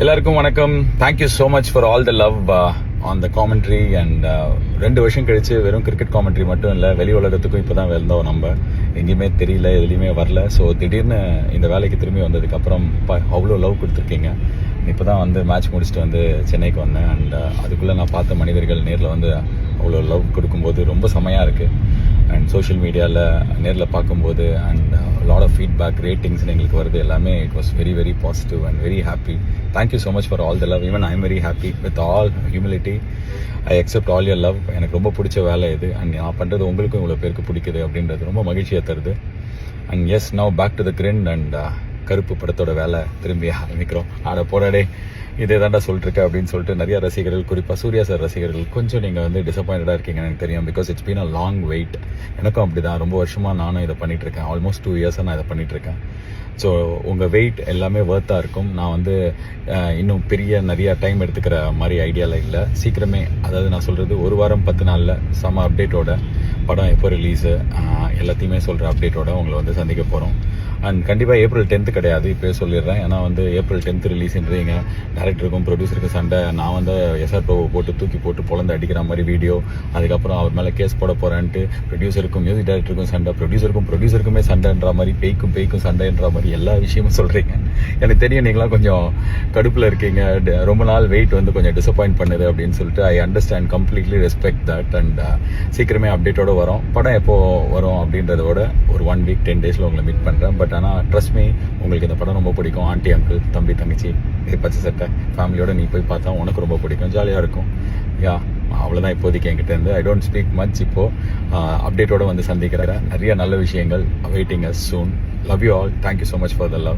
எல்லாருக்கும் வணக்கம். Thank you so much for all the love on the commentary. And 2 வருஷம் கழிச்சு வெறும் கிரிக்கெட் காமெண்ட்ரி மட்டும் இல்லை, வெளி உலகத்துக்கும் இப்போ தான் வந்தோம். நம்ம எங்கேயுமே தெரியல, எதுலேயுமே வரல. ஸோ திடீர்னு இந்த வேலைக்கு திரும்பி வந்ததுக்கப்புறம் அவ்வளோ லவ் கொடுத்துருக்கீங்க. இப்போ தான் வந்து மேட்ச் முடிச்சுட்டு வந்து சென்னைக்கு வந்தேன். அண்ட் அதுக்குள்ளே நான் பார்த்த மனிதர்கள் நேரில் வந்து அவ்வளோ லவ் கொடுக்கும்போது ரொம்ப செமையாக இருக்குது. அண்ட் சோஷியல் மீடியாவில் நேரில் பார்க்கும்போது and lot of feedback ratings எங்களுக்கு வருது. எல்லாமே it was very very positive and very happy. Thank you so much for all the love. Even I am very happy with all humility. I accept all your love. எனக்கு ரொம்ப பிடிச்ச வேலை இது. And நான் பண்ணுறது உங்களுக்கும் இவ்வளோ பேருக்கு பிடிக்குது அப்படின்றது ரொம்ப மகிழ்ச்சியாக தருது. And yes, now back to the grind. அண்ட் கருப்பு படத்தோட வேலை திரும்பி ஆரம்பிக்கிறோம். ஆட போராடே இதே தாண்டா சொல்லிட்டுருக்கேன் அப்படின்னு சொல்லிட்டு நிறைய ரசிகர்கள், குறிப்பாக சூர்யா சார் ரசிகர்கள் கொஞ்சம் நீங்கள் வந்து டிசப்பாயிண்டடாக இருக்கீங்கன்னு எனக்கு தெரியும். Because it's been a long wait. எனக்கும் அப்படி தான். ரொம்ப வருஷமாக நானும் இதை பண்ணிகிட்ருக்கேன். ஆல்மோஸ்ட் 2 இயர்ஸாக நான் இதை பண்ணிகிட்ருக்கேன். ஸோ உங்கள் வெயிட் எல்லாமே ஒர்த்தாக இருக்கும். நான் வந்து இன்னும் நிறைய டைம் எடுத்துக்கிற மாதிரி ஐடியாவில் இல்லை. சீக்கிரமே, அதாவது நான் சொல்கிறது 1 வாரம் 10 நாளில் செம்ம அப்டேட்டோட, படம் எப்போ ரிலீஸு எல்லாத்தையுமே சொல்கிற அப்டேட்டோட உங்களை வந்து சந்திக்க போகிறோம். அண்ட் கண்டிப்பாக April 10th கிடையாது, இப்போயே சொல்லிடுறேன். ஏன்னா வந்து April 10th ரிலீஸ்ன்றீங்க. டேரக்டருக்கும் ப்ரொடியூசருக்கும் சண்டை. நான் வந்து எஸ்ஆர் ப்ரோவை போட்டு தூக்கி போட்டு பொழந்து அடிக்கிற மாதிரி வீடியோ. அதுக்கப்புறம் அவர் மேலே கேஸ் போட போகிறேன்ட்டு ப்ரொடியூசருக்கும் மியூசிக் டைரக்டருக்கும் சண்டை, ப்ரொடியூசருக்குமே சண்டைன்ற மாதிரி, பேய்க்கும் சண்டைன்ற மாதிரி எல்லா விஷயமும் சொல்கிறீங்க. எனக்கு தெரியும் நீங்களாம் கொஞ்சம் கடுப்பில் இருக்கீங்க. ரொம்ப நாள் வெயிட் வந்து கொஞ்சம் டிசப்பாயிண்ட் பண்ணுது அப்படின்னு சொல்லிட்டு I understand, completely respect that. And சீக்கிரமே அப்டேட்டோட வரும். படம் எப்போ வரும் அப்படின்றதோட ஒரு 1 week 10 days உங்களை மீட் பண்ணுறேன். பட் ஆனால் ட்ரஸ்ட் மீ, உங்களுக்கு இந்த படம் ரொம்ப பிடிக்கும். ஆண்டி, அங்கிள், தம்பி, தங்கச்சி, பச்சை சட்டை ஃபேமிலியோட நீ போய் பார்த்தா உனக்கு ரொம்ப பிடிக்கும், ஜாலியாக இருக்கும். யா, அவ்வளோதான் இப்போதைக்கு என்கிட்ட இருந்து. I don't speak much. இப்போது அப்டேட்டோட வந்து சந்திக்கிறேன். நிறைய நல்ல விஷயங்கள் waiting as soon. Love you all. Thank you so much for the love.